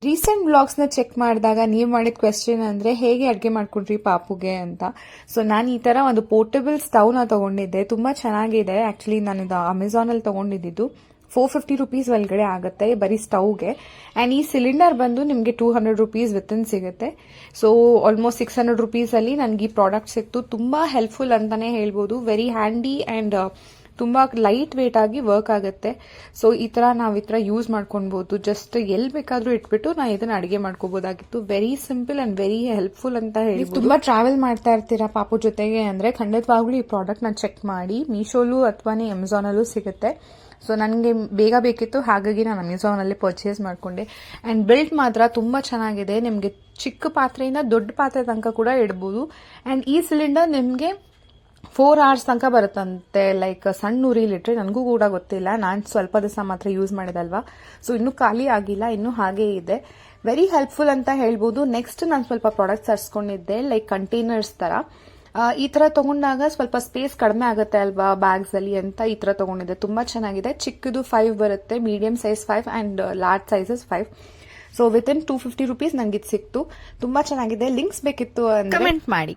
Recent ಬ್ಲಾಗ್ಸ್ನ check ಮಾಡಿದಾಗ ನೀವು ಮಾಡಿದ ಕ್ವೆಶ್ಚನ್ ಅಂದರೆ ಹೇಗೆ ಅಡುಗೆ ಮಾಡ್ಕೊಂಡ್ರಿ ಪಾಪುಗೆ ಅಂತ. ಸೊ ನಾನು ಈ ಥರ ಒಂದು ಪೋರ್ಟಬಲ್ ಸ್ಟವ್ನ ತೊಗೊಂಡಿದ್ದೆ. ತುಂಬ ಚೆನ್ನಾಗಿದೆ. ಆ್ಯಕ್ಚುಲಿ ನಾನು ಇದು ಅಮೆಝಾನಲ್ಲಿ ತೊಗೊಂಡಿದ್ದು. 450 ರುಪೀಸ್ ಒಳಗಡೆ ಆಗುತ್ತೆ ಬರೀ ಸ್ಟವ್ಗೆ. ಆ್ಯಂಡ್ ಈ ಸಿಲಿಂಡರ್ ಬಂದು ನಿಮಗೆ 200 ರುಪೀಸ್ ವಿತಿನ್ ಸಿಗುತ್ತೆ. ಸೊ ಆಲ್ಮೋಸ್ಟ್ 600 ರುಪೀಸಲ್ಲಿ ನನಗೆ ಈ ಪ್ರಾಡಕ್ಟ್ ಸಿಕ್ತು. ತುಂಬ ಹೆಲ್ಪ್ಫುಲ್ ಅಂತಲೇ ಹೇಳ್ಬೋದು. ವೆರಿ ಹ್ಯಾಂಡಿ ಆ್ಯಂಡ್ ತುಂಬ ಲೈಟ್ ವೇಟ್ ಆಗಿ ವರ್ಕ್ ಆಗುತ್ತೆ. ಸೊ ಈ ಥರ ನಾವು ಈ ಥರ ಯೂಸ್ ಮಾಡ್ಕೊಳ್ಬೋದು. ಜಸ್ಟ್ ಎಲ್ಲಿ ಬೇಕಾದರೂ ಇಟ್ಬಿಟ್ಟು ನಾವು ಇದನ್ನು ಅಡುಗೆ ಮಾಡ್ಕೋಬೋದಾಗಿತ್ತು. Very simple and very helpful ಅಂತ ಹೇಳಿ. ತುಂಬ ಟ್ರಾವೆಲ್ ಮಾಡ್ತಾ ಇರ್ತೀರಾ ಪಾಪು ಜೊತೆಗೆ ಅಂದರೆ ಖಂಡಿತವಾಗ್ಲೂ ಈ ಪ್ರಾಡಕ್ಟ್ನ ಚೆಕ್ ಮಾಡಿ. ಮೀಶೋಲು ಅಥವಾ ಅಮೆಝಾನಲ್ಲೂ ಸಿಗುತ್ತೆ. ಸೊ ನನಗೆ ಬೇಗ ಬೇಕಿತ್ತು, ಹಾಗಾಗಿ ನಾನು ಅಮೆಝಾನಲ್ಲಿ ಪರ್ಚೇಸ್ ಮಾಡಿಕೊಂಡೆ. ಆ್ಯಂಡ್ ಬಿಲ್ಟ್ ಮಾತ್ರ ತುಂಬ ಚೆನ್ನಾಗಿದೆ. ನಿಮಗೆ ಚಿಕ್ಕ ಪಾತ್ರೆಯಿಂದ ದೊಡ್ಡ ಪಾತ್ರೆ ತನಕ ಕೂಡ ಇಡ್ಬೋದು. ಆ್ಯಂಡ್ ಈ ಸಿಲಿಂಡರ್ ನಿಮಗೆ 4 hours ತನಕ ಬರುತ್ತಂತೆ. ಲೈಕ್ ಸಣ್ಣ ಉರಿಲಿಟ್ರೆ, ನನಗೂ ಕೂಡ ಗೊತ್ತಿಲ್ಲ, ನಾನು ಸ್ವಲ್ಪ ದಿವಸ ಮಾತ್ರ ಯೂಸ್ ಮಾಡಿದಲ್ವಾ. ಸೊ ಇನ್ನೂ ಖಾಲಿ ಆಗಿಲ್ಲ, ಇನ್ನೂ ಹಾಗೇ ಇದೆ. ವೆರಿ ಹೆಲ್ಪ್ಫುಲ್ ಅಂತ ಹೇಳ್ಬೋದು. ನೆಕ್ಸ್ಟ್ ನಾನು ಸ್ವಲ್ಪ ಪ್ರಾಡಕ್ಟ್ಸ್ ತರಿಸ್ಕೊಂಡಿದ್ದೆ, ಲೈಕ್ ಕಂಟೈನರ್ಸ್ ಥರ. ಈ ಥರ ತೊಗೊಂಡಾಗ ಸ್ವಲ್ಪ ಸ್ಪೇಸ್ ಕಡಿಮೆ ಆಗುತ್ತೆ ಅಲ್ವಾ ಬ್ಯಾಗ್ಸಲ್ಲಿ ಅಂತ ಈ ಥರ ತೊಗೊಂಡಿದ್ದೆ. ತುಂಬ ಚೆನ್ನಾಗಿದೆ. ಚಿಕ್ಕದು 5 ಬರುತ್ತೆ, medium size 5 and large sizes 5. So within 250 rupees ನನಗೆ ಇದು ಸಿಕ್ತು. ತುಂಬ ಚೆನ್ನಾಗಿದೆ. ಲಿಂಕ್ಸ್ ಬೇಕಿತ್ತು ಅಂದರೆ ಕಮೆಂಟ್ ಮಾಡಿ.